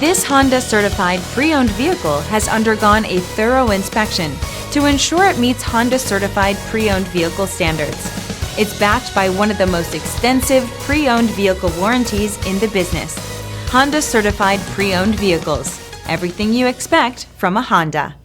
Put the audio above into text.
This Honda certified pre-owned vehicle has undergone a thorough inspection to ensure it meets Honda certified pre-owned vehicle standards. It's backed by one of the most extensive pre-owned vehicle warranties in the business. Honda certified pre-owned vehicles. Everything you expect from a Honda.